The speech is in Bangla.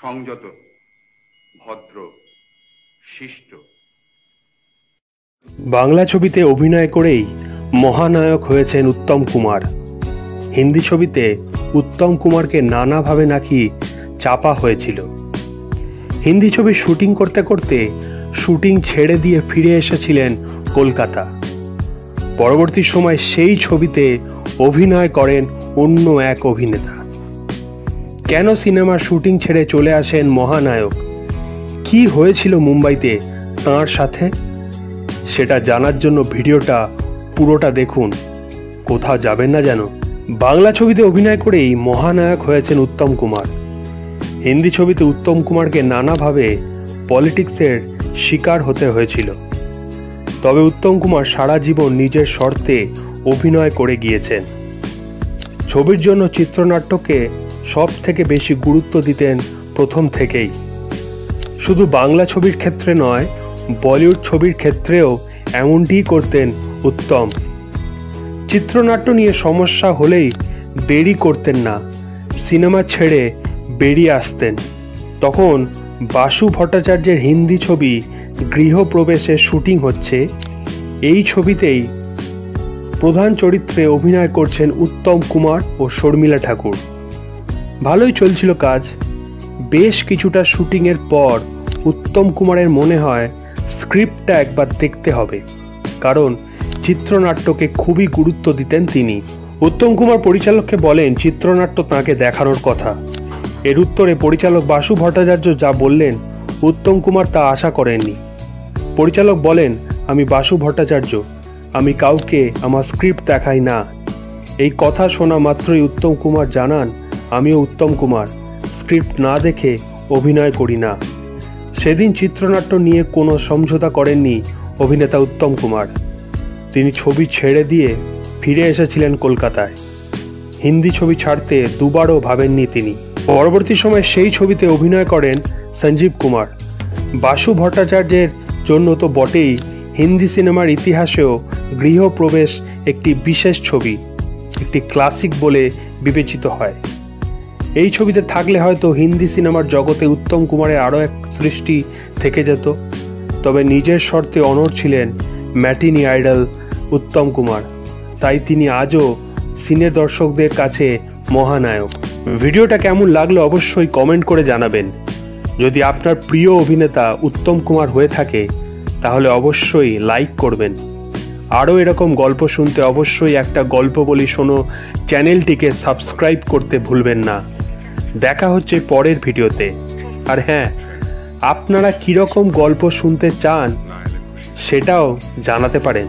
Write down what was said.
সংযত, ভদ্র, শিষ্ট। বাংলা ছবিতে অভিনয় করেই মহানায়ক হয়েছেন উত্তম কুমার। হিন্দি ছবিতে উত্তম কুমারকে নানাভাবে নাকি চাপা হয়েছিল। হিন্দি ছবির শুটিং করতে করতে শুটিং ছেড়ে দিয়ে ফিরে এসেছিলেন কলকাতা। পরবর্তী সময় সেই ছবিতে অভিনয় করেন অন্য এক অভিনেতা। কেন সিনেমার শুটিং ছেড়ে চলে আসেন মহানায়ক? কি হয়েছিল মুম্বাইতে তাঁর সাথে? সেটা জানার জন্য ভিডিওটা পুরোটা দেখুন, কোথাও যাবেন না যেন। বাংলা ছবিতে অভিনয় করেই মহানায়ক হয়েছেন উত্তম কুমার। হিন্দি ছবিতে উত্তম কুমারকে নানাভাবে পলিটিক্সের শিকার হতে হয়েছিল। তবে উত্তম কুমার সারা জীবন নিজের শর্তে অভিনয় করে গিয়েছেন। ছবির জন্য চিত্রনাট্যকে সব থেকে বেশি গুরুত্ব দিতেন প্রথম থেকেই। শুধু বাংলা ছবির ক্ষেত্রে নয়, বলিউড ছবির ক্ষেত্রেও এমনটিই করতেন উত্তম। চিত্রনাট্য নিয়ে সমস্যা হলেই দেরি করতেন না, সিনেমা ছেড়ে বেরিয়ে আসতেন। তখন বাসু ভট্টাচার্যের হিন্দি ছবি গৃহপ্রবেশের শুটিং হচ্ছে। এই ছবিতেই প্রধান চরিত্রে অভিনয় করছেন উত্তম কুমার ও শর্মিলা ঠাকুর। ভালোই চলছিল কাজ। বেশ কিছুটা শুটিংয়ের পর উত্তম কুমারের মনে হয় স্ক্রিপ্টটা একবার দেখতে হবে, কারণ চিত্রনাট্যকে খুবই গুরুত্ব দিতেন তিনি। উত্তম কুমার পরিচালককে বলেন চিত্রনাট্য তাঁকে দেখানোর কথা। এর উত্তরে পরিচালক বাসু ভট্টাচার্য যা বললেন, উত্তম কুমার তা আশা করেননি। পরিচালক বলেন, আমি বাসু ভট্টাচার্য, আমি কাউকে আমার স্ক্রিপ্ট দেখাই না। এই কথা শোনা মাত্রই উত্তম কুমার জানান, আমিও উত্তম কুমার, স্ক্রিপ্ট না দেখে অভিনয় করি না। সেদিন চিত্রনাট্য নিয়ে কোনো সমঝোতা করেননি অভিনেতা উত্তম কুমার। তিনি ছবি ছেড়ে দিয়ে ফিরে এসেছিলেন কলকাতায়। হিন্দি ছবি ছাড়তে দুবারও ভাবেননি তিনি। পরবর্তী সময় সেই ছবিতে অভিনয় করেন সঞ্জীব কুমার। বাসু ভট্টাচার্যের জন্য তো বটেই, হিন্দি সিনেমার ইতিহাসেও গৃহপ্রবেশ একটি বিশেষ ছবি, একটি ক্লাসিক বলে বিবেচিত হয়। এই ছবিতে থাকলে হয়তো হিন্দি সিনেমার জগতে উত্তম কুমারের আরও এক সৃষ্টি থেকে যেত। তবে নিজের শর্তে অনড় ছিলেন ম্যাটিনি আইডল উত্তম কুমার, তাই তিনি আজও সিনে দর্শকদের কাছে মহানায়ক। ভিডিওটা কেমন লাগলো অবশ্যই কমেন্ট করে জানাবেন। যদি আপনার প্রিয় অভিনেতা উত্তম কুমার হয়ে থাকে তাহলে অবশ্যই লাইক করবেন। আরও এরকম গল্প শুনতে অবশ্যই একটা গল্প বলি শোনো চ্যানেলটিকে সাবস্ক্রাইব করতে ভুলবেন না। দেখা হচ্ছে পরের ভিডিওতে। আর হ্যাঁ, আপনারা কীরকম গল্প শুনতে চান সেটাও জানাতে পারেন।